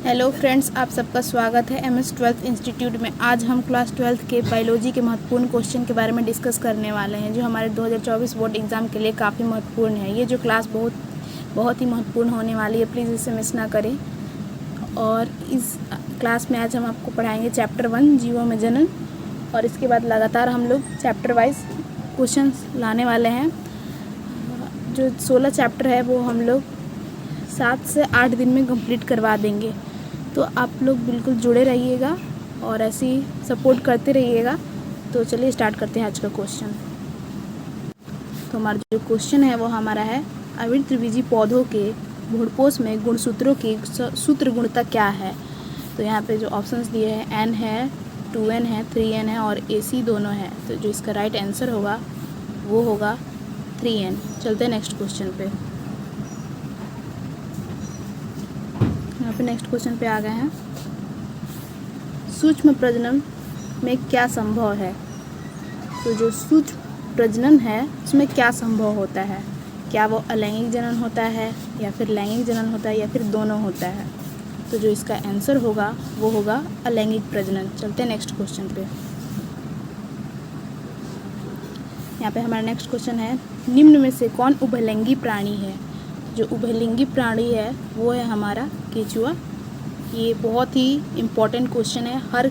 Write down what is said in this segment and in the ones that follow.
Hello friends, आप सबका स्वागत है एमएस 12th इंस्टीट्यूट में। आज हम क्लास 12th के बायोलॉजी के महत्वपूर्ण क्वेश्चन के बारे में डिस्कस करने वाले हैं, जो हमारे 2024 बोर्ड एग्ज़ाम के लिए काफ़ी महत्वपूर्ण है। ये जो क्लास बहुत ही महत्वपूर्ण होने वाली है, प्लीज़ इसे मिस ना करें। और इस क्लास में आज हम आपको पढ़ाएंगे चैप्टर 1 जीवों में जनन, और इसके बाद लगातार हम लोग चैप्टर वाइज क्वेश्चन लाने वाले हैं। जो 16 चैप्टर है वो हम लोग 7 से 8 दिन में कंप्लीट करवा देंगे। तो आप लोग बिल्कुल जुड़े रहिएगा और ऐसे ही सपोर्ट करते रहिएगा। तो चलिए स्टार्ट करते हैं आज का क्वेश्चन। तो हमारा जो क्वेश्चन है वो हमारा है, आवृतबीजी पौधों के भ्रूणपोष में गुणसूत्रों की सूत्र गुणता क्या है। तो यहाँ पे जो ऑप्शंस दिए हैं, N है, 2N है, 3N है और AC दोनों है। तो जो इसका राइट आंसर होगा वो होगा 3N। चलते हैं नेक्स्ट क्वेश्चन पे। यहाँ पे नेक्स्ट क्वेश्चन पे आ गए हैं, सूक्ष्म प्रजनन में क्या संभव है। तो जो सूक्ष्म प्रजनन है उसमें क्या संभव होता है, क्या वो अलैंगिक जनन होता है या फिर लैंगिक जनन होता है या फिर दोनों होता है। तो जो इसका आंसर होगा वो होगा अलैंगिक प्रजनन। चलते हैं नेक्स्ट क्वेश्चन पे। यहाँ पे हमारा नेक्स्ट क्वेश्चन है, निम्न में से कौन उभयलिंगी प्राणी है। जो उभयलिंगी प्राणी है वो है हमारा केंचुआ। ये बहुत ही इम्पॉर्टेंट क्वेश्चन है, हर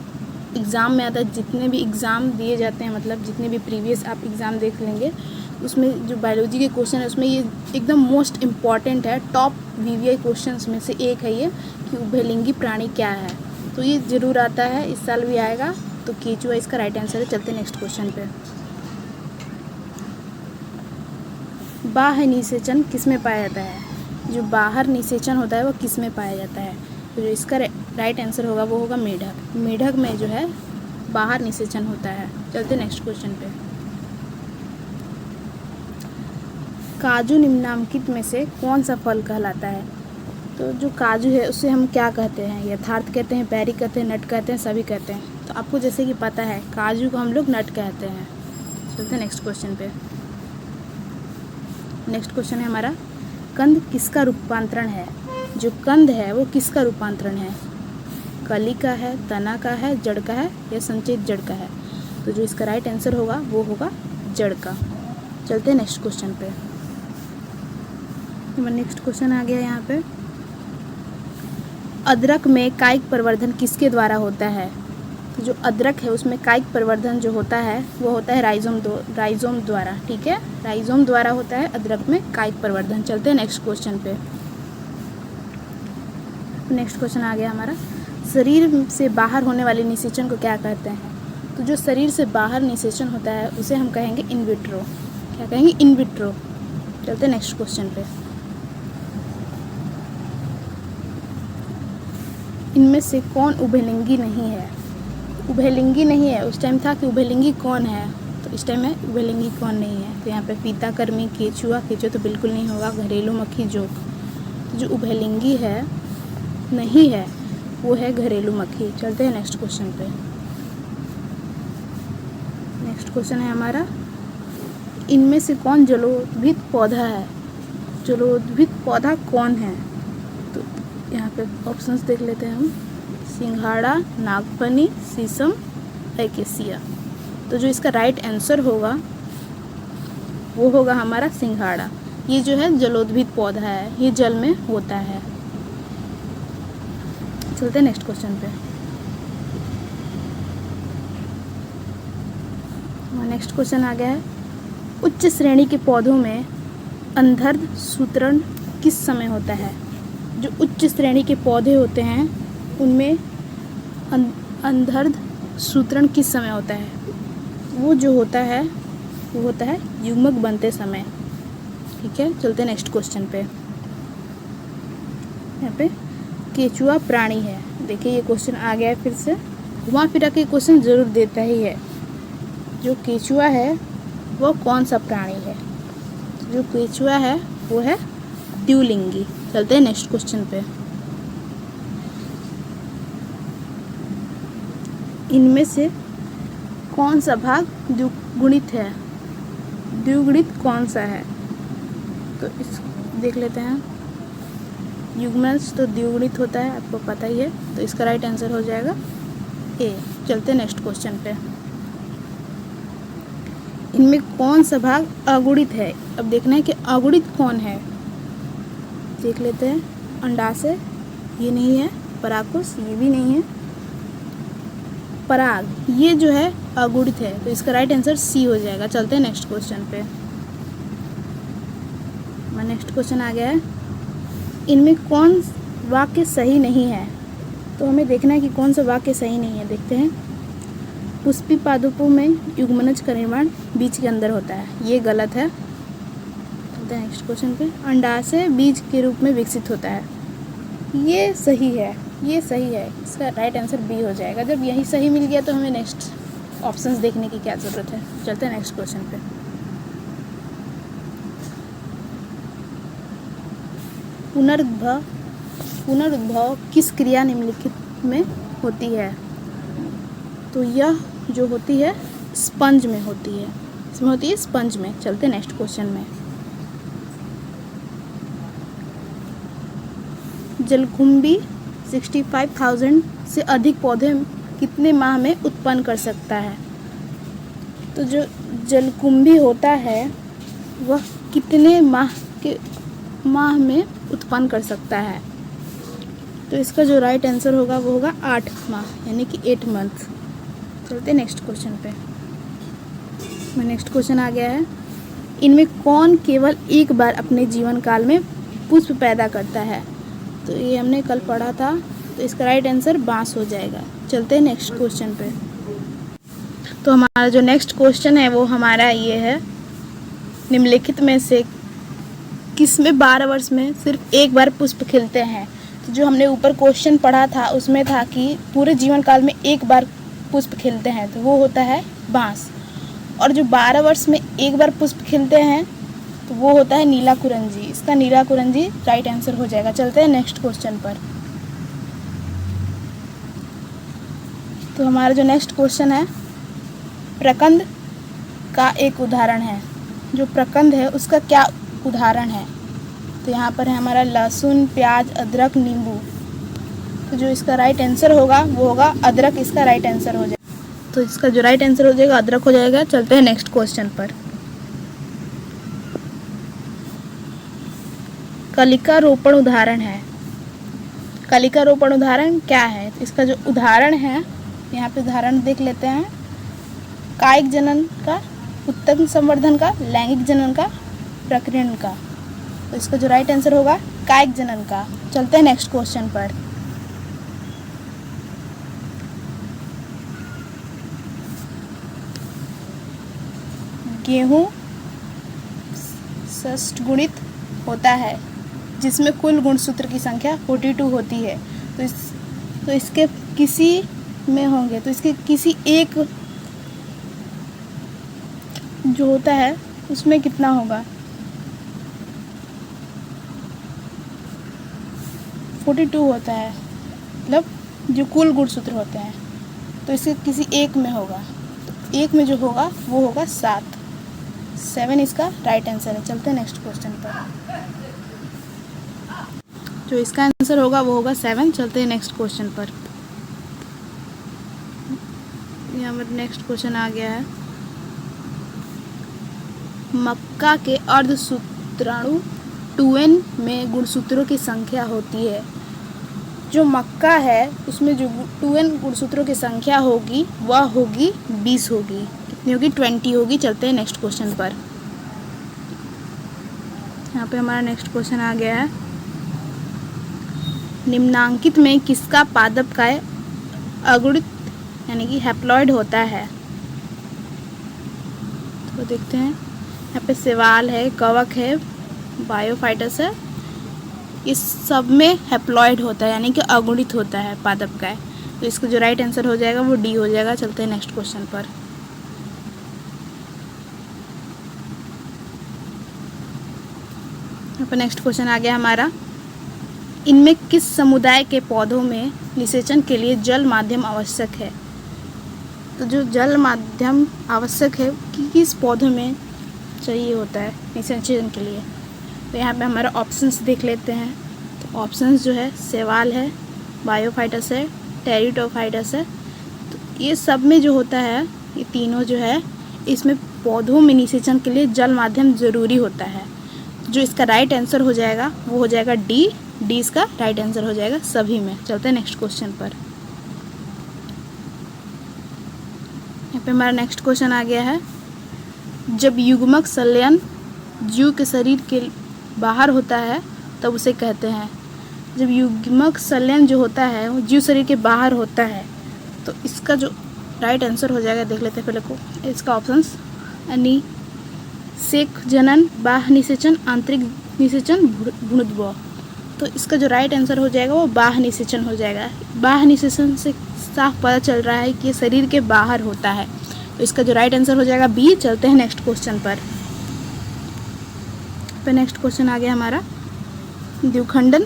एग्ज़ाम में आता है। जितने भी एग्ज़ाम दिए जाते हैं, मतलब जितने भी प्रीवियस आप एग्ज़ाम देख लेंगे, उसमें जो बायोलॉजी के क्वेश्चन है उसमें ये एकदम मोस्ट इम्पॉर्टेंट है। टॉप VVI क्वेश्चंस में से एक है ये, कि उभयलिंगी प्राणी क्या है। तो ये ज़रूर आता है, इस साल भी आएगा। तो केंचुआ इसका राइट आंसर है। चलते नेक्स्ट क्वेश्चन पे। बाह्य निषेचन किस में पाया जाता है। जो बाहर निषेचन होता है वो किस में पाया जाता है। तो जो इसका राइट आंसर होगा वो होगा मेढक। मेढक में जो है बाहर निषेचन होता है। चलते नेक्स्ट क्वेश्चन पे। काजू निम्नलिखित में से कौन सा फल कहलाता है। तो जो काजू है उससे हम क्या कहते हैं, यथार्थ कहते हैं, बैरी कहते हैं, नट कहते हैं, सभी कहते हैं। तो आपको जैसे कि पता है, काजू को हम लोग नट कहते हैं। चलते नेक्स्ट क्वेश्चन पे। नेक्स्ट क्वेश्चन है हमारा, कंद किसका रूपांतरण है। जो कंद है वो किसका रूपांतरण है, कली का है, तना का है, जड़ का है या संचित जड़ का है। तो जो इसका राइट आंसर होगा वो होगा जड़ का। चलते हैं नेक्स्ट क्वेश्चन पे। नेक्स्ट क्वेश्चन आ गया यहाँ पे, अदरक में कायिक प्रवर्धन किसके द्वारा होता है। तो जो अदरक है उसमें कायिक प्रवर्धन जो होता है वो होता है राइजोम द्वारा। ठीक है, राइजोम द्वारा होता है अदरक में कायिक प्रवर्धन। चलते हैं नेक्स्ट क्वेश्चन पे। नेक्स्ट क्वेश्चन आ गया हमारा, शरीर से बाहर होने वाले निषेचन को क्या कहते हैं। तो जो शरीर से बाहर निषेचन होता है उसे हम कहेंगे इन विट्रो। क्या कहेंगे, इन विट्रो। चलते हैं नेक्स्ट क्वेश्चन पे। इनमें से कौन उभयलिंगी नहीं है। उभयलिंगी नहीं है, उस टाइम था कि उभयलिंगी कौन है, तो इस टाइम है उभयलिंगी कौन नहीं है। तो यहाँ पे पीताकृमि, केंचुआ तो बिल्कुल नहीं होगा, घरेलू मक्खी जोंक। तो जो उभयलिंगी है नहीं है वो है घरेलू मक्खी। चलते हैं नेक्स्ट क्वेश्चन पे। नेक्स्ट क्वेश्चन है हमारा, इनमें से कौन जलोद्भिद पौधा है। जलोद्भिद पौधा कौन है। तो यहाँ पे ऑप्शंस देख लेते हैं हम, सिंघाड़ा, नागफनी, शीशम, एकेसिया। तो जो इसका राइट आंसर होगा वो होगा हमारा सिंघाड़ा। ये जो है जलोद्भिद पौधा है, ये जल में होता है। चलते हैं नेक्स्ट क्वेश्चन पे। नेक्स्ट क्वेश्चन आ गया है, उच्च श्रेणी के पौधों में अंधर्ध सूत्रण किस समय होता है। जो उच्च श्रेणी के पौधे होते हैं उनमें अंधर्ध सूत्रण किस समय होता है। वो जो होता है वो होता है युग्मक बनते समय। ठीक है, चलते हैं नेक्स्ट क्वेश्चन पे। यहाँ पे केंचुआ प्राणी है। देखिए ये क्वेश्चन आ गया है, फिर से घुमा फिरा के क्वेश्चन जरूर देता ही है। जो केंचुआ है वो कौन सा प्राणी है। जो केंचुआ है वो है द्विलिंगी। चलते हैं नेक्स्ट क्वेश्चन पे। इनमें से कौन सा भाग द्विगुणित है। द्विगुणित कौन सा है, तो इस देख लेते हैं। युग्मज तो द्विगुणित होता है, आपको पता ही है, तो इसका राइट आंसर हो जाएगा ए। चलते हैं नेक्स्ट क्वेश्चन पे। इनमें कौन सा भाग अगुणित है? अब देखना है कि अगुणित कौन है, देख लेते हैं। अंडाशय ये नहीं है, परागकोश ये भी नहीं है, पराग ये जो है अगुणित है, तो इसका राइट आंसर सी हो जाएगा। चलते हैं नेक्स्ट क्वेश्चन पे। नेक्स्ट क्वेश्चन आ गया है, इनमें कौन वाक्य सही नहीं है? तो हमें देखना है कि कौन सा वाक्य सही नहीं है। देखते हैं। पुष्पी पादपों में युग्मनज का निर्माण बीज के अंदर होता है, ये गलत है। चलते हैं नेक्स्ट क्वेश्चन पे। अंडाशय बीज के रूप में विकसित होता है, ये सही है, ये सही है। इसका राइट आंसर बी हो जाएगा। जब यही सही मिल गया तो हमें नेक्स्ट ऑप्शंस देखने की क्या ज़रूरत है। चलते हैं नेक्स्ट क्वेश्चन पे। पुनरुद्भव किस क्रिया निम्नलिखित में होती है? तो यह जो होती है स्पंज में होती है, इसमें होती है स्पंज में। चलते हैं नेक्स्ट क्वेश्चन में। जलकुंभी 65,000 से अधिक पौधे कितने माह में उत्पन्न कर सकता है? तो जो जलकुंभी होता है वह कितने माह में उत्पन्न कर सकता है? तो इसका जो राइट आंसर होगा वो होगा 8 माह, यानी कि 8 मंथ। चलते हैं नेक्स्ट क्वेश्चन पे। नेक्स्ट क्वेश्चन आ गया है, इनमें कौन केवल एक बार अपने जीवन काल में पुष्प पैदा करता है? तो ये हमने कल पढ़ा था, तो इसका राइट आंसर बांस हो जाएगा। चलते हैं नेक्स्ट क्वेश्चन पे। तो हमारा जो नेक्स्ट क्वेश्चन है वो हमारा ये है, निम्नलिखित में से किसमें 12 वर्ष में सिर्फ एक बार पुष्प खिलते हैं? तो जो हमने ऊपर क्वेश्चन पढ़ा था उसमें था कि पूरे जीवन काल में एक बार पुष्प खिलते हैं, तो वो होता है बांस। और जो 12 वर्ष में एक बार पुष्प खिलते हैं तो वो होता है नीला कुरंजी। इसका नीला कुरंजी राइट आंसर हो जाएगा। चलते हैं नेक्स्ट क्वेश्चन पर। तो हमारा जो नेक्स्ट क्वेश्चन है, प्रकंद का एक उदाहरण है। जो प्रकंद है उसका क्या उदाहरण है? तो यहाँ पर है हमारा लहसुन, प्याज, अदरक, नींबू। तो जो इसका राइट आंसर होगा वो होगा अदरक, इसका राइट आंसर हो जाएगा। तो इसका जो राइट आंसर हो जाएगा अदरक हो जाएगा। चलते हैं नेक्स्ट क्वेश्चन पर। कलिका रोपण उदाहरण है। कलिका रोपण उदाहरण क्या है? तो इसका जो उदाहरण है, यहाँ पे उदाहरण देख लेते हैं। कायिक जनन का, उत्तक संवर्धन का, लैंगिक जनन का, प्रकीर्णन का। तो इसका जो राइट आंसर होगा कायिक जनन का। चलते हैं नेक्स्ट क्वेश्चन पर। गेहूं षष्ठगुणित होता है जिसमें कुल गुणसूत्र की संख्या 42 होती है। तो इसके किसी में होंगे, तो इसके किसी एक जो होता है उसमें कितना होगा? 42 होता है, मतलब जो कुल गुणसूत्र होते हैं, तो इसके किसी एक में होगा। तो एक में जो होगा वो होगा 7 इसका राइट आंसर है। चलते हैं नेक्स्ट क्वेश्चन पर। जो इसका आंसर होगा वो होगा 7। चलते हैं नेक्स्ट क्वेश्चन पर। यहाँ पर नेक्स्ट क्वेश्चन आ गया है, मक्का के अर्धसूत्राणु 2n में गुणसूत्रों की संख्या होती है। जो मक्का है उसमें जो 2n गुणसूत्रों की संख्या होगी वह होगी 20 होगी। कितनी होगी? 20 होगी। चलते हैं नेक्स्ट क्वेश्चन पर। यहाँ पे हमारा नेक्स्ट क्वेश्चन आ गया है, निम्नांकित में किसका पादप काय अगुणित यानी कि हैप्लॉइड होता है? तो देखते हैं। यहाँ पे शैवाल है, कवक है, बायोफाइटस है, इस सब में हैप्लॉइड होता है यानी कि अगुणित होता है पादप काय। तो इसका जो राइट आंसर हो जाएगा वो डी हो जाएगा। चलते हैं नेक्स्ट क्वेश्चन पर। यहाँ पर नेक्स्ट क्वेश्चन आ गया हमारा, इनमें किस समुदाय के पौधों में निषेचन के लिए जल माध्यम आवश्यक है? तो जो जल माध्यम आवश्यक है कि किस पौधों में चाहिए होता है निषेचन के लिए? तो यहाँ पे हमारा ऑप्शंस देख लेते हैं। तो ऑप्शंस जो है सेवाल है, बायोफाइटस है, टेरिडोफाइटस है। तो ये सब में जो होता है, ये तीनों जो है, इसमें पौधों में निषेचन के लिए जल माध्यम ज़रूरी होता है। जो इसका राइट आंसर हो जाएगा वो हो जाएगा डी इसका राइट आंसर हो जाएगा सभी में। चलते हैं नेक्स्ट क्वेश्चन पर। यहाँ पे हमारा नेक्स्ट क्वेश्चन आ गया है, जब युग्मक संलयन जीव के शरीर के बाहर होता है तब उसे कहते हैं। जब युग्मक संलयन जो होता है वो जीव शरीर के बाहर होता है तो इसका जो राइट आंसर हो जाएगा देख लेते हैं पहले को। इसका ऑप्शंस सेक जनन, बाह्य निषेचन, आंतरिक निषेचन, भ्रूणोद्भव। तो इसका जो राइट आंसर हो जाएगा वो बाह्य निषेचन हो जाएगा। बाह्य निषेचन से साफ पता चल रहा है कि ये शरीर के बाहर होता है, तो इसका जो राइट आंसर हो जाएगा बी। चलते हैं नेक्स्ट क्वेश्चन पर। नेक्स्ट क्वेश्चन आ गया हमारा, द्विखंडन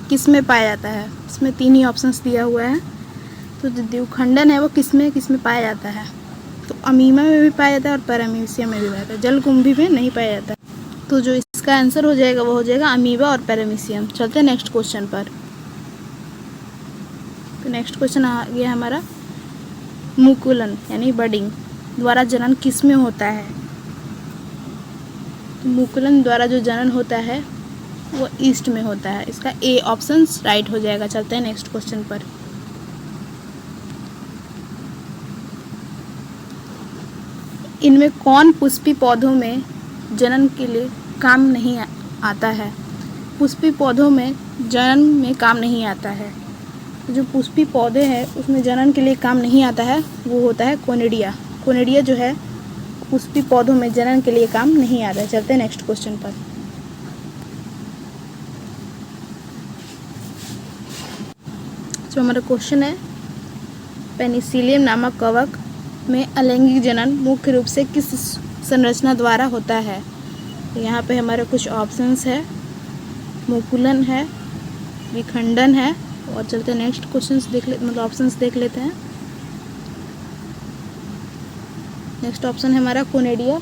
किस में पाया जाता है। इसमें 3 ही ऑप्शंस दिया हुआ है। तो जो द्विखंडन है वो किस में पाया जाता है। तो अमीबा में भी पाया जाता है और पैरामीशियम में भी पाया जाता है, जलकुंभी में नहीं पाया जाता है। तो जो इसका आंसर हो जाएगा वो हो जाएगा अमीबा और पैरामीशियम। चलते हैं नेक्स्ट क्वेश्चन पर। तो नेक्स्ट क्वेश्चन आ गया हमारा, मुकुलन यानी बडिंग द्वारा जनन किस में होता है। तो मुकुलन द्वारा जो जनन होता है वो ईस्ट में होता है। इसका ए ऑप्शन राइट हो जाएगा। चलते हैं नेक्स्ट क्वेश्चन पर। इनमें कौन पुष्पी पौधों में जनन के लिए काम नहीं आता है। पुष्पी पौधों में जनन में काम नहीं आता है। जो पुष्पी पौधे हैं उसमें जनन के लिए काम नहीं आता है वो होता है कोनिडिया। कोनिडिया जो है पुष्पी पौधों में जनन के लिए काम नहीं आता है। चलते हैं नेक्स्ट क्वेश्चन पर। जो हमारा क्वेश्चन है, पेनिसिलियम नामक कवक में अलैंगिक जनन मुख्य रूप से किस संरचना द्वारा होता है। तो यहाँ पे हमारे कुछ ऑप्शंस है, मुकुलन है, विखंडन है। और चलते नेक्स्ट क्वेश्चंस ऑप्शंस देख लेते हैं। नेक्स्ट ऑप्शन है हमारा कोनिडिया,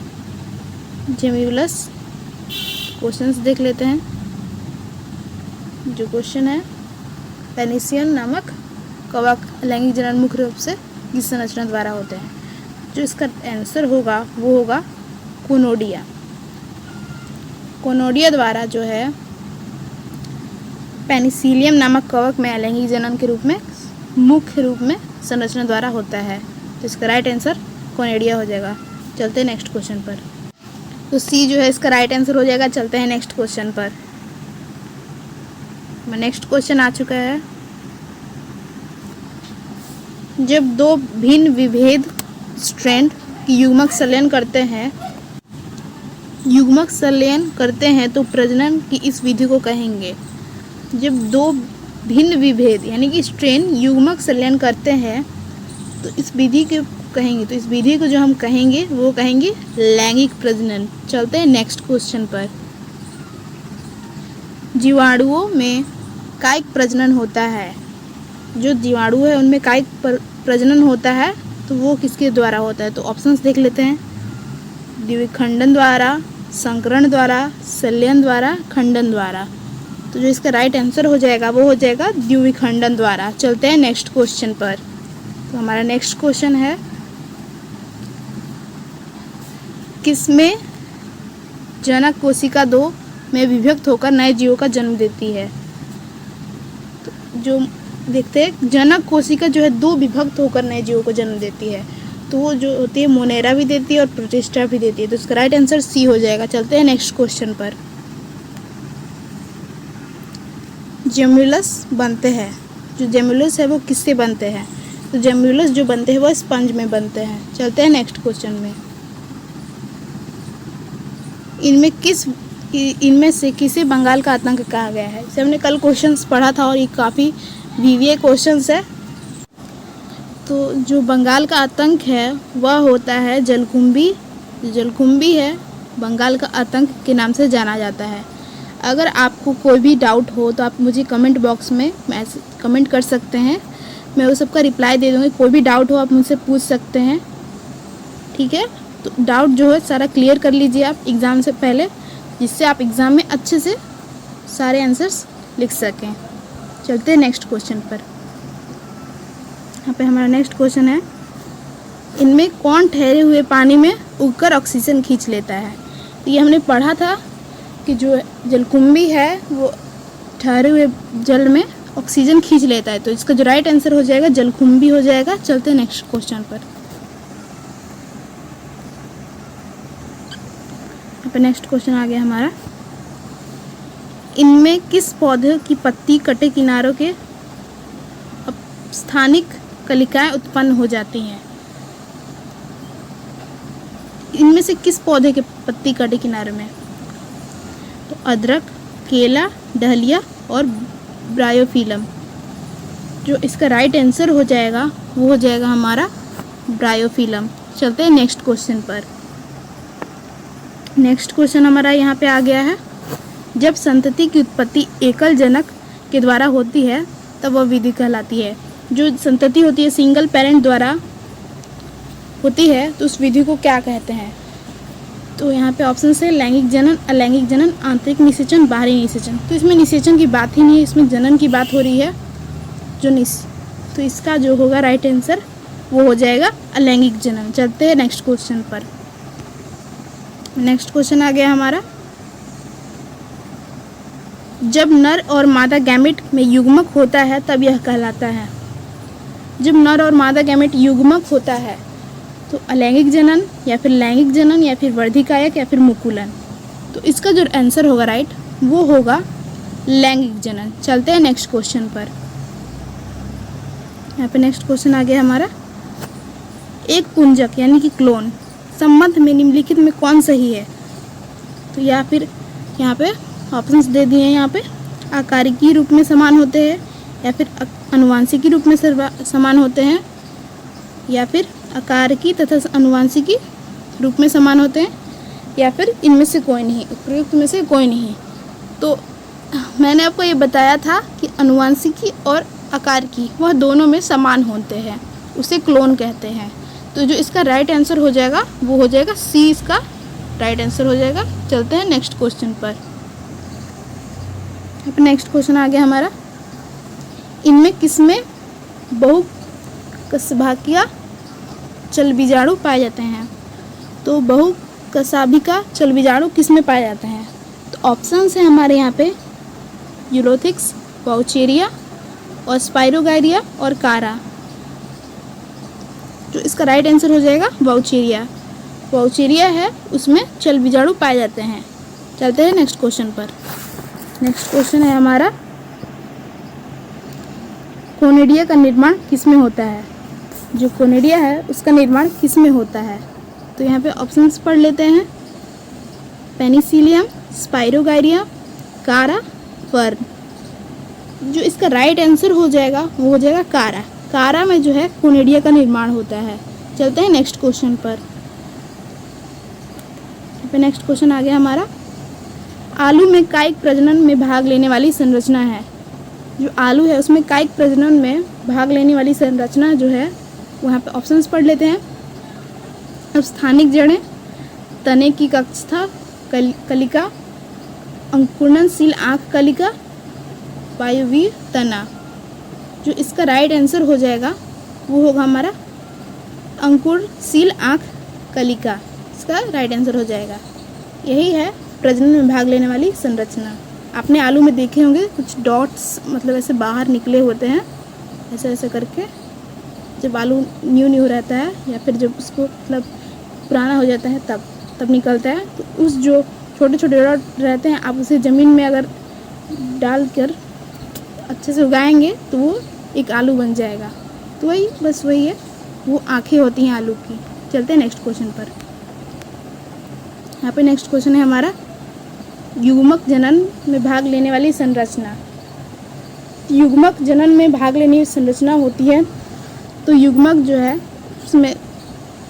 जेम्यूलस। क्वेश्चंस देख लेते हैं। जो क्वेश्चन है, पेनिसिलियम नामक कवक अलैंगिक जनन मुख्य रूप से किस संरचना द्वारा होते हैं। जो इसका आंसर होगा वो होगा कोनोडिया। कोनोडिया द्वारा जो है पेनिसिलियम नामक कवक में अलैंगिक जनन के रूप में मुख्य रूप में संरचना द्वारा होता है। तो इसका राइट आंसर कोनिडिया हो जाएगा। चलते हैं नेक्स्ट क्वेश्चन पर। तो सी जो है इसका राइट आंसर हो जाएगा। चलते हैं नेक्स्ट क्वेश्चन पर। नेक्स्ट क्वेश्चन आ चुका है, जब 2 भिन्न विभेद स्ट्रैंड की युग्मक संलयन करते हैं तो प्रजनन की इस विधि को कहेंगे। जब 2 भिन्न विभेद यानी कि स्ट्रेन युग्मक संलयन करते हैं तो इस विधि को कहेंगे। तो इस विधि को जो हम कहेंगे वो कहेंगे लैंगिक प्रजनन। चलते हैं नेक्स्ट क्वेश्चन पर। जीवाणुओं में कायिक प्रजनन होता है। जो जीवाणु है उनमें कायिक प्रजनन होता है तो वो किसके द्वारा होता है। तो ऑप्शंस देख लेते हैं, द्विखंडन द्वारा, संकरण द्वारा, संलयन द्वारा, खंडन द्वारा। तो जो इसका राइट आंसर हो जाएगा वो हो जाएगा द्विखंडन द्वारा। चलते हैं नेक्स्ट क्वेश्चन पर। तो हमारा नेक्स्ट क्वेश्चन है, किसमें जनक कोशिका 2 में विभक्त होकर नए जीवों का जन्म देती है। तो जो देखते हैं, जनक कोशिका जो है 2 विभक्त होकर नए जीवों को जन्म देती है। तो वो जो होती है मोनेरा भी देती है और प्रोटिस्टा भी देती है। तो इसका राइट आंसर सी हो जाएगा। चलते हैं नेक्स्ट क्वेश्चन पर। जेम्यूलस बनते हैं। जो जेम्यूलस है वो किससे बनते हैं। तो जेम्यूलस जो बनते हैं वो स्पंज में बनते हैं। चलते हैं नेक्स्ट क्वेश्चन में। इनमें से किसे बंगाल का आतंक कहा गया है। इसे हमने कल क्वेश्चंस पढ़ा था और ये काफ़ी वीवीए क्वेश्चंस है। तो जो बंगाल का आतंक है वह होता है जलकुंभी। जलकुंभी है बंगाल का आतंक के नाम से जाना जाता है। अगर आपको कोई भी डाउट हो तो आप मुझे कमेंट बॉक्स में कमेंट कर सकते हैं, मैं वो सबका रिप्लाई दे दूँगी। कोई भी डाउट हो आप मुझसे पूछ सकते हैं, ठीक है। तो डाउट जो है सारा क्लियर कर लीजिए आप एग्ज़ाम से पहले, जिससे आप एग्ज़ाम में अच्छे से सारे आंसर्स लिख सकें। चलते हैं नेक्स्ट क्वेश्चन पर। यहाँ पे हमारा नेक्स्ट क्वेश्चन है, इनमें कौन ठहरे हुए पानी में उगकर ऑक्सीजन खींच लेता है। तो ये हमने पढ़ा था कि जो जलकुंभी है वो ठहरे हुए जल में ऑक्सीजन खींच लेता है, तो इसका जो राइट आंसर हो जाएगा जलकुंभी हो जाएगा। चलते हैं नेक्स्ट क्वेश्चन पर। यहाँ पे नेक्स्ट क्वेश्चन आ गया हमारा, इनमें किस पौधे की पत्ती कटे किनारों के स्थानिक कलिकाएं उत्पन्न हो जाती हैं। इनमें से किस पौधे के पत्ती कटे किनारे में, तो अदरक, केला, डहलिया और ब्रायोफिलम। जो इसका राइट आंसर हो जाएगा वो हो जाएगा हमारा ब्रायोफिलम। चलते हैं नेक्स्ट क्वेश्चन पर। नेक्स्ट क्वेश्चन हमारा यहाँ पे आ गया है, जब संतति की उत्पत्ति एकल जनक के द्वारा होती है तब वह विधि कहलाती है। जो संतति होती है सिंगल पेरेंट द्वारा होती है तो उस विधि को क्या कहते हैं। तो यहाँ पे ऑप्शन है लैंगिक जनन, अलैंगिक जनन, आंतरिक निषेचन, बाहरी निषेचन। तो इसमें निषेचन की बात ही नहीं है, इसमें जनन की बात हो रही है। तो इसका जो होगा राइट आंसर वो हो जाएगा अलैंगिक जनन। चलते हैं नेक्स्ट क्वेश्चन पर। नेक्स्ट क्वेश्चन आ गया हमारा, जब नर और मादा गैमेट में युग्मक होता है तब यह कहलाता है। जब नर और मादा गैमेट युग्मक होता है तो अलैंगिक जनन या फिर लैंगिक जनन या फिर वर्धिकायक या फिर मुकुलन। तो इसका जो आंसर होगा राइट वो होगा लैंगिक जनन। चलते हैं नेक्स्ट क्वेश्चन पर। यहाँ पे नेक्स्ट क्वेश्चन आ गया हमारा, एक पुंजक यानी कि क्लोन संबंध में निम्नलिखित में कौन सही है। तो या फिर यहाँ पे ऑप्शंस दे दिए हैं, यहाँ पे आकारिकी रूप में समान होते हैं या फिर अनुवांशिकी रूप में समान होते हैं या फिर आकारिकी तथा अनुवांशिकी रूप में समान होते हैं या फिर इनमें से कोई नहीं, उपयुक्त में से कोई नहीं। तो मैंने आपको ये बताया था कि अनुवांशिकी और आकारिकी वह दोनों में समान होते हैं, उसे क्लोन कहते हैं। तो जो इसका राइट आंसर हो जाएगा वो हो जाएगा सी, इसका राइट आंसर हो जाएगा। चलते हैं नेक्स्ट क्वेश्चन पर। नेक्स्ट क्वेश्चन आ गया हमारा, इनमें किसमें बहुकशभाकिया चल बीजाणु पाए जाते हैं। तो बहुकशाभिका चल बीजाणु किसमें पाए जाते हैं। तो ऑप्शंस हैं हमारे यहाँ पे यूलोथिक्स, वाउचेरिया और स्पाइरोगायरिया और कारा। जो इसका राइट आंसर हो जाएगा वाउचेरिया। वाउचेरिया है उसमें चल बीजाणु पाए जाते हैं। चलते हैं नेक्स्ट क्वेश्चन पर। नेक्स्ट क्वेश्चन है हमारा, कोनिडिया का निर्माण किसमें होता है। जो कोनिडिया है उसका निर्माण किसमें होता है। तो यहाँ पे ऑप्शंस पढ़ लेते हैं, पेनिसिलियम, स्पाइरोगायरिया, कारा, फर्न। जो इसका राइट आंसर हो जाएगा वो हो जाएगा कारा। कारा में जो है कोनिडिया का निर्माण होता है। चलते हैं नेक्स्ट क्वेश्चन पर। नेक्स्ट क्वेश्चन आ गया हमारा, आलू में कायिक प्रजनन में भाग लेने वाली संरचना है। जो आलू है उसमें कायिक प्रजनन में भाग लेने वाली संरचना जो है वहाँ पे ऑप्शंस पढ़ लेते हैं। अब स्थानिक जड़ें, तने की कक्षता कलिका, अंकुरणशील आँख कलिका, वायवीय तना। जो इसका राइट आंसर हो जाएगा वो होगा हमारा अंकुरशील आँख कलिका, इसका राइट आंसर हो जाएगा। यही है प्रजनन में भाग लेने वाली संरचना। आपने आलू में देखे होंगे कुछ डॉट्स मतलब ऐसे बाहर निकले होते हैं, ऐसे ऐसे करके। जब आलू न्यू रहता है या फिर जब उसको मतलब पुराना हो जाता है तब निकलता है। तो उस जो छोटे छोटे डॉट रहते हैं आप उसे ज़मीन में अगर डालकर अच्छे से उगाएंगे तो वो एक आलू बन जाएगा। तो वही बस वही है, वो आँखें होती हैं आलू की। चलते हैं नेक्स्ट क्वेश्चन पर। यहाँ पे नेक्स्ट क्वेश्चन है हमारा, युग्मक जनन में भाग लेने वाली संरचना। युग्मक जनन में भाग लेने की संरचना होती है तो युग्मक जो है उसमें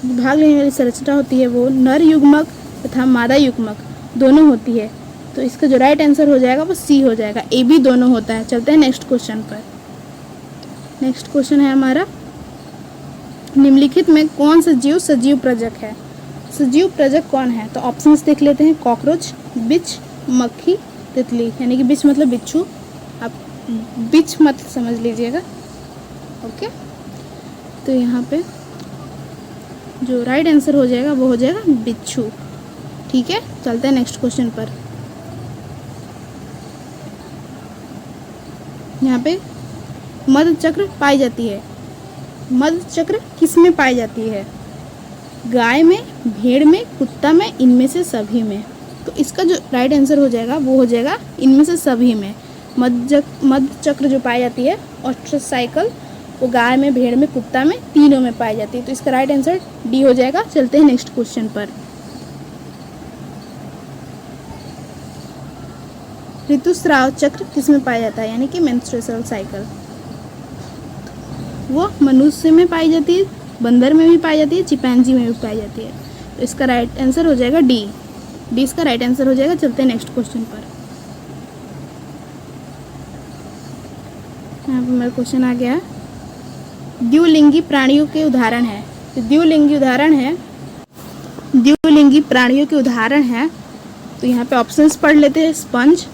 भाग लेने वाली संरचना होती है वो नर युग्मक तथा मादा युग्मक दोनों होती है। तो इसका जो राइट आंसर हो जाएगा वो सी हो जाएगा, ए बी दोनों होता है। चलते हैं नेक्स्ट क्वेश्चन पर। नेक्स्ट क्वेश्चन है हमारा, निम्नलिखित में कौन सा जीव सजीव प्रजक है। सजीव प्रजक कौन है। तो ऑप्शंस देख लेते हैं, कॉकरोच, बिच्छ, मक्खी, तितली। यानी कि बिच्छ मतलब बिच्छू, बिच मत समझ लीजिएगा। ओके, तो यहाँ पे जो राइट आंसर हो जाएगा वो हो जाएगा बिच्छू। ठीक है, चलते हैं नेक्स्ट क्वेश्चन पर। यहाँ पे मध्य चक्र पाई जाती है। मध्य चक्र किस में पाई जाती है? गाय में, भेड़ में, कुत्ता में, इनमें से सभी में। तो इसका जो राइट आंसर हो जाएगा वो हो जाएगा इनमें से सभी में। मध्य चक्र जो पाई जाती है ऑस्ट्रिच साइकिल, वो गाय में, भेड़ में, कुत्ता में, तीनों में पाई जाती है। तो इसका राइट आंसर डी हो जाएगा। चलते हैं नेक्स्ट क्वेश्चन पर। ऋतुस्राव चक्र किस में पाया जाता है, यानी कि मेंस्ट्रुअल साइकिल? वो मनुष्य में पाई जाती है, बंदर में भी पाई जाती है, चिंपैंजी में भी पाई जाती है। तो इसका राइट आंसर हो जाएगा डी। डी इसका राइट आंसर हो जाएगा। चलते हैं नेक्स्ट क्वेश्चन पर। यहाँ पर मेरा क्वेश्चन आ गया है, द्विलिंगी प्राणियों के उदाहरण है। तो द्विलिंगी प्राणियों के उदाहरण है। तो यहाँ पे ऑप्शंस पढ़ लेते हैं, स्पंज,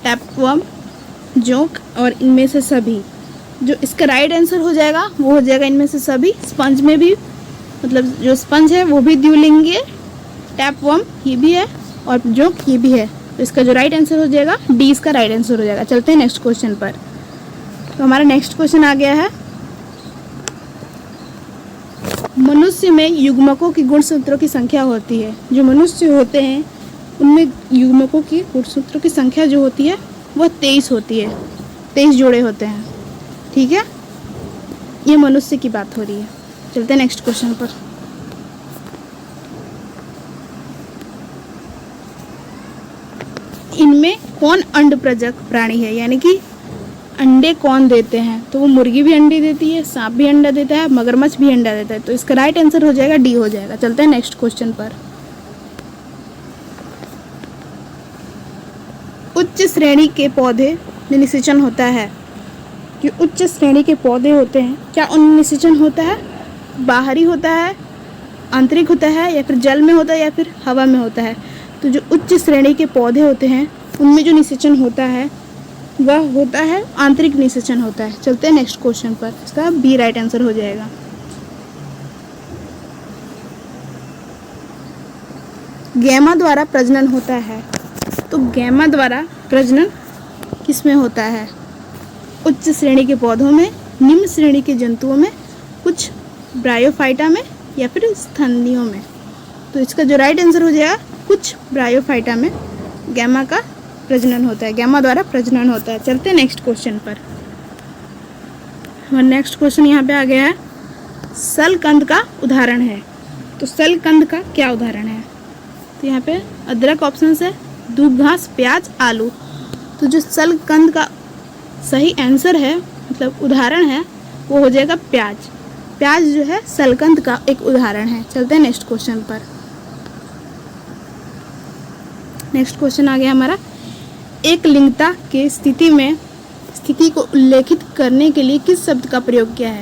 टैपवर्म, जोंक और इनमें से सभी। जो इसका राइट आंसर हो जाएगा वो हो जाएगा इनमें से सभी। स्पंज में भी, मतलब जो स्पंज है वो भी द्विलिंगी है, टैपवर्म ये भी है और जोंक ये भी है। तो इसका जो राइट आंसर हो जाएगा डी इसका राइट आंसर हो जाएगा। चलते हैं नेक्स्ट क्वेश्चन पर। तो हमारा नेक्स्ट क्वेश्चन आ गया है, मनुष्य में युग्मकों की गुणसूत्रों की संख्या होती है। जो मनुष्य होते हैं उनमें युग्मकों की गुणसूत्रों की संख्या जो होती है वह 23 होती है। 23 जोड़े होते हैं। ठीक है, ये मनुष्य की बात हो रही है। चलते हैं नेक्स्ट क्वेश्चन पर। इनमें कौन अंडप्रजक प्राणी है, यानी कि अंडे कौन देते हैं? तो वो मुर्गी भी अंडे देती है, सांप भी अंडा देता है, मगरमच्छ भी अंडा देता है। तो इसका राइट आंसर हो जाएगा डी हो जाएगा। चलते हैं नेक्स्ट क्वेश्चन पर। उच्च श्रेणी के पौधे में निषेचन होता है। जो उच्च श्रेणी के पौधे होते हैं, क्या उनमें निषेचन होता है? बाहरी होता है, आंतरिक होता है, या फिर जल में होता है, या फिर हवा में होता है? तो जो उच्च श्रेणी के पौधे होते हैं उनमें जो निषेचन होता है वह होता है आंतरिक निषेचन होता है। चलते हैं नेक्स्ट क्वेश्चन पर। इसका बी राइट आंसर हो जाएगा। गैमा द्वारा प्रजनन होता है। तो गैमा द्वारा प्रजनन किस में होता है? उच्च श्रेणी के पौधों में, निम्न श्रेणी के जंतुओं में, कुछ ब्रायोफाइटा में, या फिर स्तनियों में। तो इसका जो राइट आंसर हो जाएगा कुछ ब्रायोफाइटा में गैमा का प्रजनन होता है, गैमा द्वारा प्रजनन होता है। चलते हैं नेक्स्ट क्वेश्चन पर। हमारा नेक्स्ट क्वेश्चन यहाँ पे आ गया है, सलकंद का उदाहरण है। तो सलकंद का क्या उदाहरण है? तो यहाँ पे अदरक ऑप्शन है, दूब घास, प्याज, आलू। तो जो सलकंद का सही आंसर है, मतलब उदाहरण है, वो हो जाएगा प्याज। प्याज जो है सलकंद का एक उदाहरण है। चलते हैं नेक्स्ट क्वेश्चन पर। नेक्स्ट क्वेश्चन आ गया हमारा, एक लिंगता के स्थिति को उल्लेखित करने के लिए किस शब्द का प्रयोग किया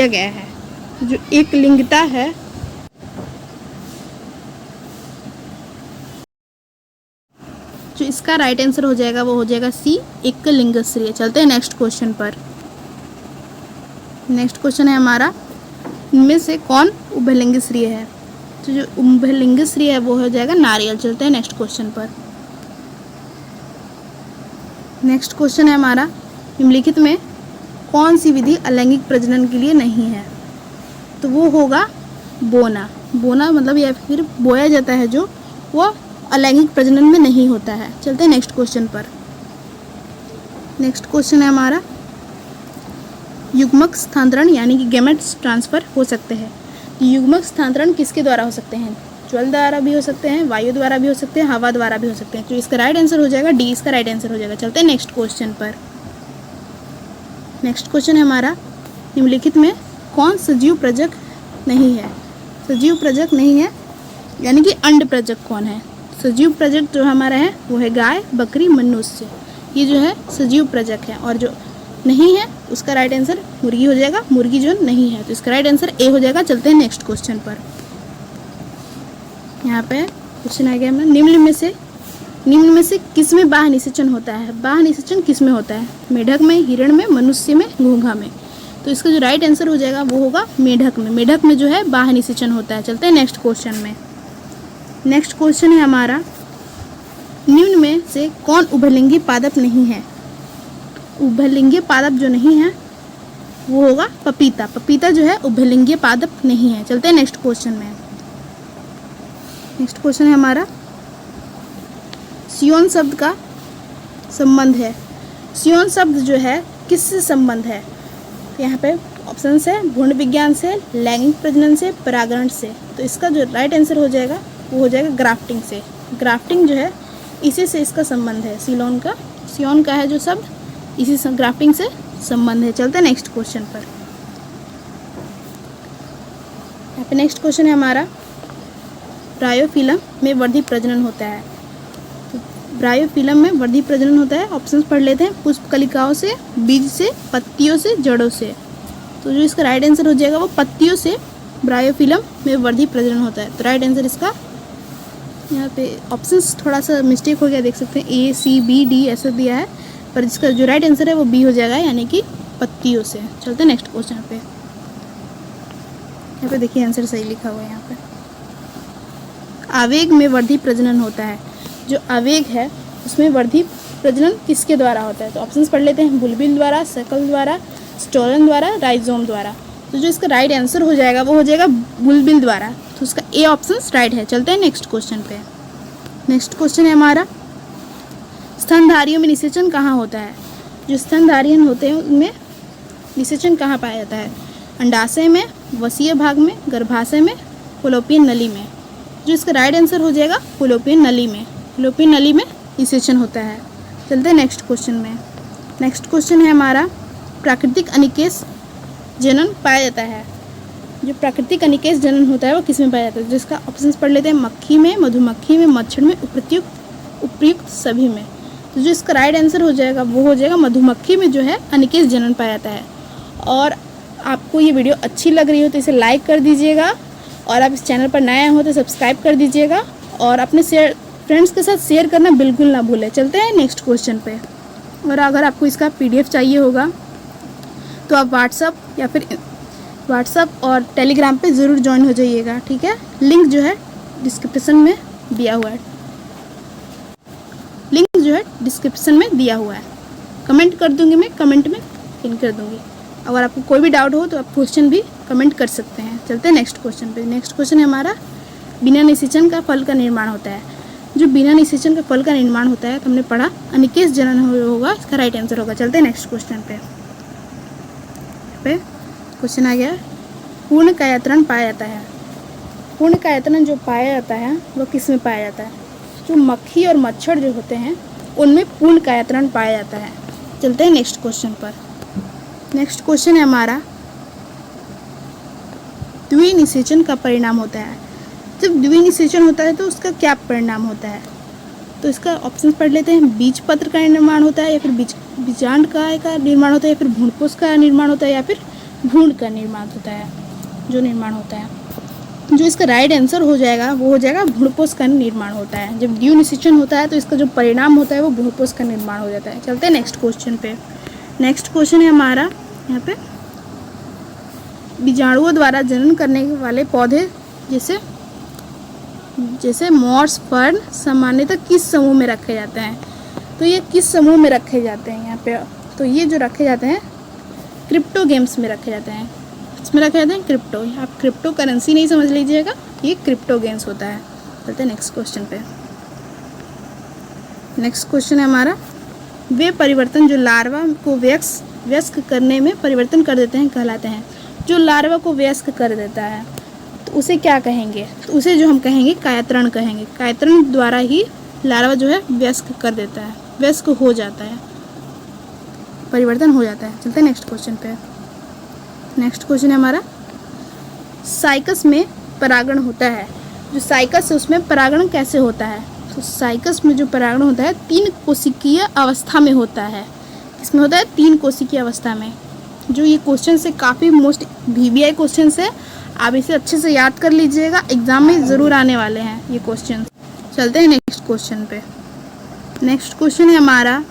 गया है? जो एक लिंगता है, जो इसका राइट आंसर हो जाएगा वो हो जाएगा सी, एक लिंग श्रेय। चलते हैं नेक्स्ट क्वेश्चन पर। नेक्स्ट क्वेश्चन है हमारा, इनमें से कौन उभयलिंग श्रेय है? तो जो उभयलिंग श्रेय है वो हो जाएगा नारियल। चलते हैं नेक्स्ट क्वेश्चन पर। नेक्स्ट क्वेश्चन है हमारा, निम्नलिखित में कौन सी विधि अलैंगिक प्रजनन के लिए नहीं है? तो वो होगा बोना। बोना मतलब या फिर बोया जाता है जो, वो अलैंगिक प्रजनन में नहीं होता है। चलते हैं नेक्स्ट क्वेश्चन पर। नेक्स्ट क्वेश्चन है हमारा, युग्मक स्थानांतरण यानी कि गैमेट्स ट्रांसफर हो सकते हैं। युग्मक स्थानांतरण किसके द्वारा हो सकते हैं? जल द्वारा भी हो सकते हैं, वायु द्वारा भी हो सकते हैं, हवा द्वारा भी हो सकते हैं। तो इसका राइट आंसर हो जाएगा डी, इसका राइट आंसर हो जाएगा। चलते हैं नेक्स्ट क्वेश्चन पर। नेक्स्ट क्वेश्चन है हमारा, निम्नलिखित में कौन सजीव प्रजक नहीं है? सजीव प्रजक नहीं है यानी कि अंड प्रजक कौन है? सजीव प्रजक जो हमारा है वो है गाय, बकरी, मनुष्य। ये जो है सजीव प्रजक है। और जो नहीं है उसका राइट आंसर मुर्गी हो जाएगा। मुर्गी जो नहीं है, तो इसका राइट आंसर ए हो जाएगा। चलते हैं नेक्स्ट क्वेश्चन पर। यहाँ पे क्वेश्चन आ गया हमारा, निम्न में से किस में बाह्य निषेचन होता है? बाह्य निषेचन किस में होता है? मेढक में, हिरण में, मनुष्य में, घोंघा में। तो इसका जो राइट आंसर हो जाएगा वो होगा मेढक में। मेढक में जो है बाह्य निषेचन होता है। चलते हैं नेक्स्ट क्वेश्चन में। नेक्स्ट क्वेश्चन है हमारा, निम्न में से कौन उभयलिंगी पादप नहीं है? उभयलिंगी पादप जो नहीं है वो होगा पपीता। पपीता जो है उभयलिंगी पादप नहीं है। चलते हैं नेक्स्ट क्वेश्चन में। नेक्स्ट क्वेश्चन है हमारा, सियोन शब्द का संबंध है। सियोन शब्द जो है किससे संबंध है? यहाँ पे ऑप्शन है भ्रूण विज्ञान से, लैंगिक प्रजनन से, परागण से। तो इसका जो राइट आंसर हो जाएगा वो हो जाएगा ग्राफ्टिंग से। ग्राफ्टिंग जो है इसी से इसका संबंध है। सियोन का है जो शब्द, इसी से ग्राफ्टिंग से संबंध है। चलते हैं नेक्स्ट क्वेश्चन पर। यहाँ पे नेक्स्ट क्वेश्चन है हमारा, ब्रायोफिलम में वर्धी प्रजनन होता है। तो ब्रायोफिलम में वर्धी प्रजनन होता है। ऑप्शंस पढ़ लेते हैं, पुष्प कलिकाओं से, बीज से, पत्तियों से, जड़ों से। तो जो इसका राइट आंसर हो जाएगा वो पत्तियों से ब्रायोफिलम में वर्धी प्रजनन होता है। तो राइट आंसर इसका, यहाँ पे ऑप्शंस थोड़ा सा मिस्टेक हो गया, देख सकते हैं A, C, B, D ऐसा दिया है, पर जिसका जो राइट आंसर है वो बी हो जाएगा, यानी कि पत्तियों से। चलते हैं नेक्स्ट क्वेश्चन पे। यहाँ पे देखिए आंसर सही लिखा हुआ है। यहाँ पे आवेग में वर्धी प्रजनन होता है। जो आवेग है उसमें वर्धी प्रजनन किसके द्वारा होता है? तो ऑप्शंस पढ़ लेते हैं, बुलबिल द्वारा, शकल द्वारा, स्टोलन द्वारा, राइजोम द्वारा। तो जो इसका राइट आंसर हो जाएगा वो हो जाएगा बुलबिल द्वारा। तो उसका ए ऑप्शन राइट है। चलते हैं नेक्स्ट क्वेश्चन पे। नेक्स्ट क्वेश्चन है हमारा, स्तनधारियों में निषेचन कहाँ होता है? जो स्तनधारियन होते हैं उनमें निषेचन कहाँ पाया जाता है? अंडाशय में, वसीय भाग में, गर्भाशय में, फलोपियन नली में। जो इसका राइट आंसर हो जाएगा फलोपियन नली में। फलोपियन नली में निषेचन होता है। चलते हैं नेक्स्ट क्वेश्चन में। नेक्स्ट क्वेश्चन है हमारा, प्राकृतिक अनिकेश जनन पाया जाता है। जो प्राकृतिक अनिकेश जनन होता है वो किस में पाया जाता है? जिसका ऑप्शंस पढ़ लेते हैं, मक्खी में, मधुमक्खी में, मच्छर में, उपयुक्त सभी में। तो जो इसका राइट आंसर हो जाएगा वो हो जाएगा मधुमक्खी में जो है अनिकेश जनन पाया जाता है। और आपको ये वीडियो अच्छी लग रही हो तो इसे लाइक कर दीजिएगा, और आप इस चैनल पर नए हो तो सब्सक्राइब कर दीजिएगा, और अपने फ्रेंड्स के साथ शेयर करना बिल्कुल ना भूलें। चलते हैं नेक्स्ट क्वेश्चन पे। और अगर आपको इसका PDF चाहिए होगा तो आप व्हाट्सअप और टेलीग्राम पे ज़रूर ज्वाइन हो जाइएगा, ठीक है। लिंक जो है डिस्क्रिप्शन में दिया हुआ है। कमेंट कर दूंगी, मैं कमेंट में पिन कर दूंगी। अगर आपको कोई भी डाउट हो तो आप क्वेश्चन भी कमेंट कर सकते हैं। चलते हैं नेक्स्ट क्वेश्चन पे। नेक्स्ट क्वेश्चन है हमारा, बिना निषेचन का फल का निर्माण होता है। जो बिना निषेचन का फल का निर्माण होता है तो हमने पढ़ा अनिकेश जनन होगा, इसका राइट आंसर होगा। चलते हैं नेक्स्ट क्वेश्चन पे। क्वेश्चन आ गया, पूर्ण कायातरण पाया जाता है। पूर्ण कायातरण जो पाया जाता है वो किस में पाया जाता है? जो मक्खी और मच्छर जो होते हैं उनमें पूर्ण कायातरण पाया जाता है। चलते हैं नेक्स्ट क्वेश्चन पर। नेक्स्ट क्वेश्चन है हमारा, द्विनिषेचन का परिणाम होता है। जब द्विनिषेचन होता है तो उसका क्या परिणाम होता है? तो इसका ऑप्शन पढ़ लेते हैं, बीज पत्र का निर्माण होता है, या फिर बीजांड का निर्माण होता है, या फिर भ्रूणपोष का निर्माण होता है, या फिर भ्रूण का निर्माण होता है। जो निर्माण होता है, जो इसका राइट आंसर हो जाएगा वो हो जाएगा भ्रूणपोष का निर्माण होता है। जब द्विनिषेचन होता है तो इसका जो परिणाम होता है वो भ्रूणपोष का निर्माण हो जाता है। चलते हैं नेक्स्ट क्वेश्चन पे। नेक्स्ट क्वेश्चन है हमारा, यहाँ पे बीजाणुओं द्वारा जनन करने वाले पौधे जैसे मॉर्स, फर्न सामान्यतः किस समूह में रखे जाते हैं? तो ये किस समूह में रखे जाते हैं यहाँ पे? तो ये जो रखे जाते हैं क्रिप्टोगेम्स में रखे जाते हैं। इसमें रखे जाते हैं क्रिप्टो। आप क्रिप्टो करेंसी नहीं समझ लीजिएगा, ये क्रिप्टो गेम्स होता है। चलते हैं नेक्स्ट क्वेश्चन पे। नेक्स्ट क्वेश्चन है हमारा, वे परिवर्तन जो लार्वा को वयस्क करने में परिवर्तन कर देते हैं कहलाते हैं। जो लार्वा को वयस्क कर देता है तो उसे क्या कहेंगे? तो उसे जो हम कहेंगे कायातरण कहेंगे। कायातरण द्वारा ही लार्वा जो है वयस्क कर देता है, वयस्क हो जाता है, परिवर्तन हो जाता है। चलते हैं नेक्स्ट क्वेश्चन पे। नेक्स्ट क्वेश्चन है हमारा, साइकस में परागण होता है। जो साइकस है उसमें परागण कैसे होता है? तो साइकस में जो परागण होता है 3 कोशिकीय अवस्था में होता है। इसमें होता है 3 कोशिकीय अवस्था में। जो ये क्वेश्चन से काफ़ी मोस्ट VBI क्वेश्चन है, आप इसे अच्छे से याद कर लीजिएगा, एग्जाम में ज़रूर आने वाले हैं ये क्वेश्चन। चलते हैं नेक्स्ट क्वेश्चन पे। नेक्स्ट क्वेश्चन है हमारा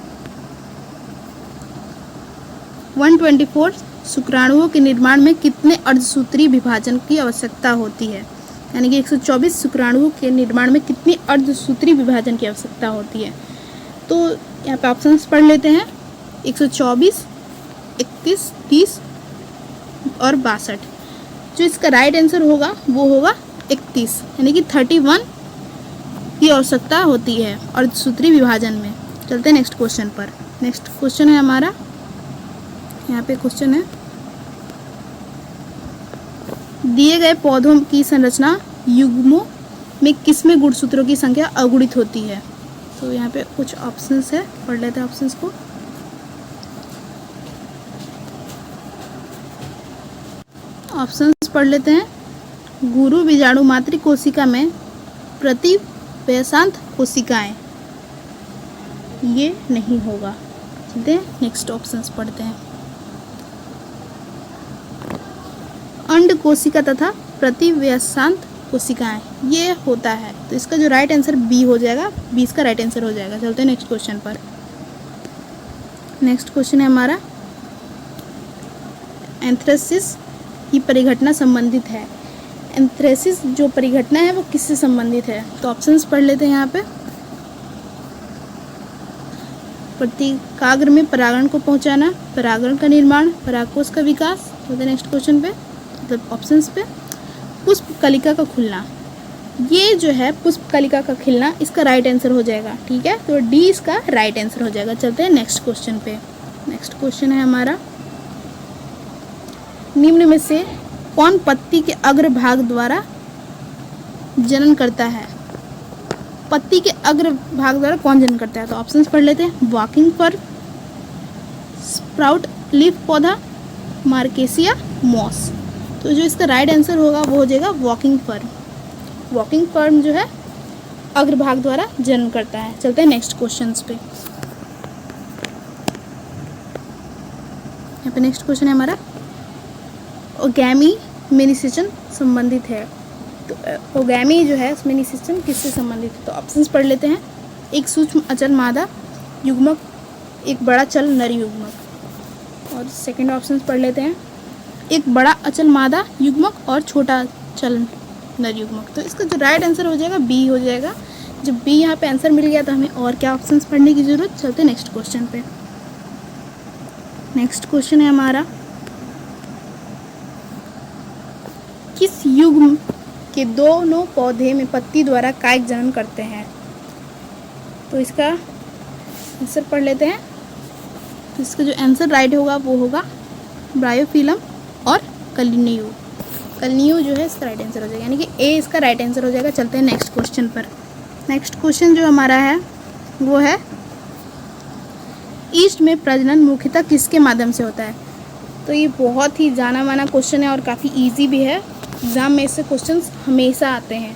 124 शुक्राणुओं के निर्माण में कितने अर्धसूत्री विभाजन की आवश्यकता होती है। यानी कि 124 शुक्राणुओं के निर्माण में कितनी अर्धसूत्री विभाजन की आवश्यकता होती है। तो यहाँ पे ऑप्शंस पढ़ लेते हैं 124, 31, 30 और 62। जो इसका राइट आंसर होगा वो होगा 31, यानी कि 31 की आवश्यकता होती है अर्धसूत्री विभाजन में। चलते हैं नेक्स्ट क्वेश्चन पर। नेक्स्ट क्वेश्चन है हमारा, यहाँ पे क्वेश्चन है दिए गए पौधों की संरचना युग्मों में किसमें गुणसूत्रों की संख्या अगुणित होती है। तो यहाँ पे कुछ ऑप्शंस है, पढ़ लेते हैं ऑप्शंस को। ऑप्शंस पढ़ लेते हैं। गुरु बीजाणु मातृ कोशिका में प्रति व्यसांत कोशिकाएं, ये नहीं होगा। चलते हैं नेक्स्ट ऑप्शंस पढ़ते हैं। अंड कोशिका तथा प्रतिव्यसांत कोशिकाएं, ये होता है। तो इसका जो राइट आंसर बी हो जाएगा, 20 का राइट आंसर हो जाएगा। चलते हैं नेक्स्ट क्वेश्चन पर। नेक्स्ट क्वेश्चन है हमारा एंथ्रेसिस की परिघटना संबंधित है। एंथ्रेसिस जो परिघटना है वो किससे संबंधित है। तो ऑप्शंस पढ़ लेते हैं यहाँ पे। प्रतिकाग्र में परागण को पहुंचाना, परागण का निर्माण, परागकोश का विकास। चलते हैं नेक्स्ट क्वेश्चन पे, मतलब ऑप्शंस पे। पुष्प कलिका का खुलना, ये जो है पुष्प कलिका का खिलना, इसका राइट आंसर हो जाएगा। ठीक है, तो डी इसका राइट आंसर हो जाएगा। चलते हैं नेक्स्ट क्वेश्चन पे। नेक्स्ट क्वेश्चन है हमारा निम्न में से कौन पत्ती के अग्र भाग द्वारा जनन करता है। पत्ती के अग्र भाग द्वारा कौन जनन करता है। तो ऑप्शंस पढ़ लेते हैं। वॉकिंग फर्म, स्प्राउट लीफ पौधा, मार्केसिया, मॉस। तो जो इसका राइट आंसर होगा वो हो जाएगा वॉकिंग फर्म। वॉकिंग फर्म जो है अग्रभाग द्वारा जनन करता है। चलते हैं नेक्स्ट क्वेश्चंस पे। यहाँ पे नेक्स्ट क्वेश्चन है हमारा ओगैमी में निषेचन संबंधित है। तो ओगैमी जो है उसमें निषेचन किससे संबंधित है। तो ऑप्शंस पढ़ लेते हैं। एक सूक्ष्म अचल मादा युग्मक, एक बड़ा चल नर युग्मक। और सेकंड ऑप्शंस पढ़ लेते हैं। एक बड़ा अचल मादा युग्मक और छोटा चल नर युग्मक। तो इसका जो राइट आंसर हो जाएगा बी हो जाएगा। जब बी यहाँ पे आंसर मिल गया तो हमें और क्या ऑप्शंस पढ़ने की जरूरत। चलते हैं नेक्स्ट क्वेश्चन पे। नेक्स्ट क्वेश्चन है हमारा किस युग्म के दोनों पौधे में पत्ती द्वारा कायिक जनन करते हैं। तो इसका आंसर पढ़ लेते हैं। तो इसका जो आंसर राइट होगा वो होगा ब्रायोफिलम और कलिनियो। कलिनियो जो है इसका राइट आंसर हो जाएगा, यानी कि ए इसका राइट आंसर हो जाएगा। चलते हैं नेक्स्ट क्वेश्चन पर। नेक्स्ट क्वेश्चन जो हमारा है वो है ईस्ट में प्रजनन मुख्यतः किसके माध्यम से होता है। तो ये बहुत ही जाना माना क्वेश्चन है और काफ़ी इजी भी है। एग्जाम में इससे क्वेश्चंस हमेशा आते हैं।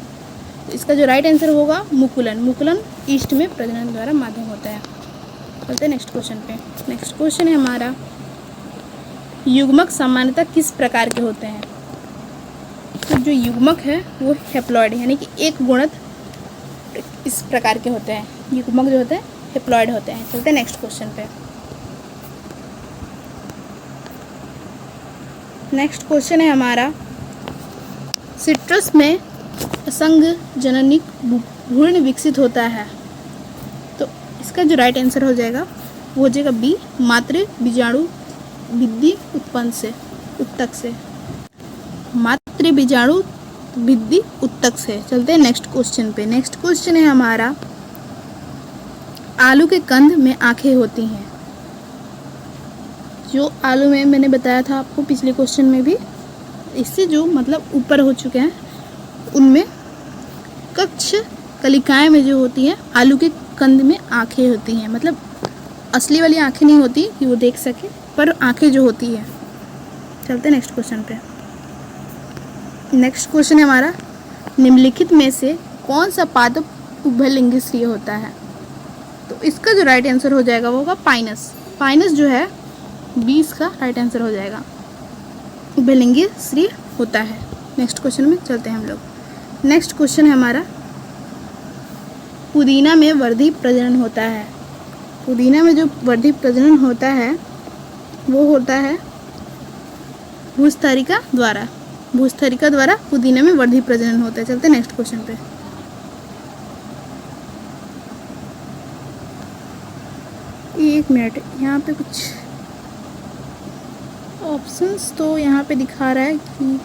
तो इसका जो राइट आंसर होगा मुकुलन। मुकुलन ईस्ट में प्रजनन द्वारा माध्यम होता है। चलते हैं नेक्स्ट क्वेश्चन पे। नेक्स्ट क्वेश्चन है हमारा युग्मक सामान्यतः किस प्रकार के होते हैं। तो जो युग्मक है वो हेप्लॉइड, यानी कि एक गुणित इस प्रकार के होते हैं। युग्मक जो होते हैं हेप्लॉइड होते हैं। चलते हैं नेक्स्ट क्वेश्चन पे। नेक्स्ट क्वेश्चन है हमारा सिट्रस में असंग जननिक भ्रूण विकसित होता है। तो इसका जो राइट आंसर हो जाएगा वो हो जाएगा बी मातृ बीजाणु भित्ति उत्पन्न से उत्तक से। मातृ बीजाणु भित्ति उत्तक से। चलते हैं नेक्स्ट क्वेश्चन पे। नेक्स्ट क्वेश्चन है हमारा आलू के कंद में आंखें होती हैं। जो आलू में मैंने बताया था आपको पिछले क्वेश्चन में भी, इससे जो मतलब ऊपर हो चुके हैं उनमें कक्ष कलिकाएं में जो होती हैं आलू के कंद में आंखें होती हैं। मतलब असली वाली आंखें नहीं होती कि वो देख सके, पर आंखें जो होती है। चलते हैं नेक्स्ट क्वेश्चन पे। नेक्स्ट क्वेश्चन है हमारा निम्नलिखित में से कौन सा पादप उभयलिंगी स्त्रीय होता है। तो इसका जो राइट आंसर हो जाएगा वो होगा पाइनस। पाइनस जो है 20 का राइट आंसर हो जाएगा। उभयलिंगी स्त्री होता है। नेक्स्ट क्वेश्चन में चलते हैं हम लोग। नेक्स्ट क्वेश्चन है हमारा पुदीना में वर्धी प्रजनन होता है। पुदीना में जो वर्धी प्रजनन होता है वो होता है भूस्थरिका द्वारा। भूस्थरिका द्वारा पुदीना में वर्धी प्रजनन होता है। चलते हैं नेक्स्ट क्वेश्चन पे। एक मिनट, यहाँ पे कुछ ऑप्शंस तो यहाँ पे दिखा रहा है कि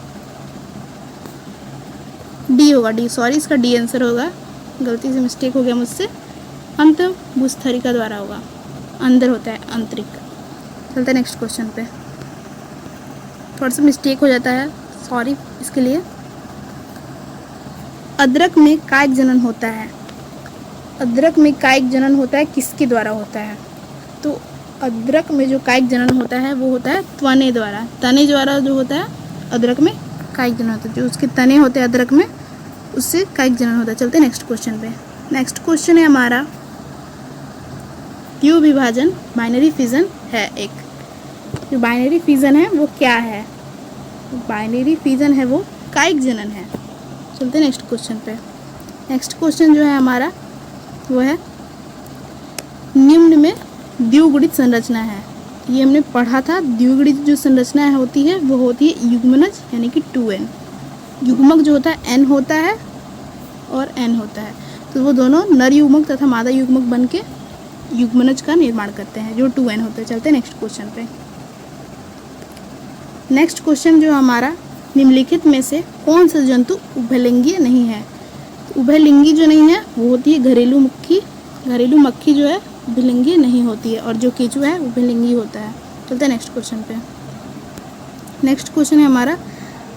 डी होगा, डी, सॉरी इसका डी आंसर होगा, गलती से मिस्टेक हो गया मुझसे। अंत भूस्थरिका द्वारा होगा, अंदर होता है आंतरिक। चलते हैं नेक्स्ट क्वेश्चन पे। थोड़ा सा मिस्टेक हो जाता है, सॉरी इसके लिए। अदरक में कायिक जनन होता है। अदरक में कायिक जनन होता है किसके द्वारा होता है? तो अदरक में जो कायिक जनन होता है वो होता है तने द्वारा। तने द्वारा जो होता है अदरक में कायिक जनन होता है, जो उसके तने होते हैं अदरक में, उससे कायिक जनन होता है। चलते हैं नेक्स्ट क्वेश्चन पे। नेक्स्ट क्वेश्चन है हमारा द्वितीय विभाजन बाइनरी फिजन है एक। जो बाइनरी फिजन है वो क्या है? बाइनरी फिजन है वो कायिक जनन है। चलते हैं नेक्स्ट क्वेश्चन पे। नेक्स्ट क्वेश्चन जो है हमारा वो है निम्न में द्विगुणित संरचना है। ये हमने पढ़ा था, द्विगुणित जो संरचना होती है वो होती है युग्मनज यानी कि 2n। युग्मक जो होता है n होता है और n होता है, तो वो दोनों नर युग्मक तथा मादा युग्मक बन के युग्मनज का निर्माण करते हैं जो 2n होता है। चलते हैं नेक्स्ट क्वेश्चन पे। नेक्स्ट क्वेश्चन जो हमारा निम्नलिखित में से कौन सा जंतु उभयलिंगीय नहीं है? उभयलिंगी जो नहीं है वो होती है घरेलू मक्खी। घरेलू मक्खी जो है उभयलिंगीय नहीं होती है, और जो केंचुआ है उभयलिंगी होता है। चलते हैं नेक्स्ट क्वेश्चन पे। नेक्स्ट क्वेश्चन है हमारा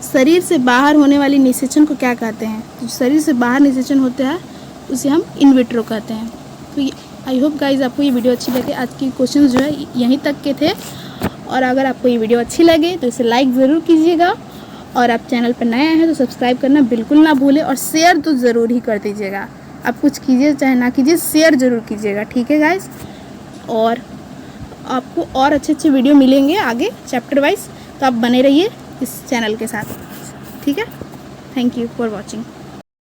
शरीर से बाहर होने वाली निषेचन को क्या कहते हैं? तो शरीर से बाहर निषेचन होता है उसे हम इन विट्रो कहते हैं। तो आई होप गाइज आपको ये वीडियो अच्छी लगे। आज की क्वेश्चन जो है यहीं तक के थे, और अगर आपको ये वीडियो अच्छी लगे तो इसे लाइक ज़रूर कीजिएगा, और आप चैनल पर नए आए हैं तो सब्सक्राइब करना बिल्कुल ना भूलें, और शेयर तो ज़रूर ही कर दीजिएगा। आप कुछ कीजिए चाहे ना कीजिए, शेयर ज़रूर कीजिएगा, ठीक है गाइज। और आपको और अच्छे अच्छे वीडियो मिलेंगे आगे चैप्टर वाइज, तो आप बने रहिए इस चैनल के साथ, ठीक है। Thank you for watching.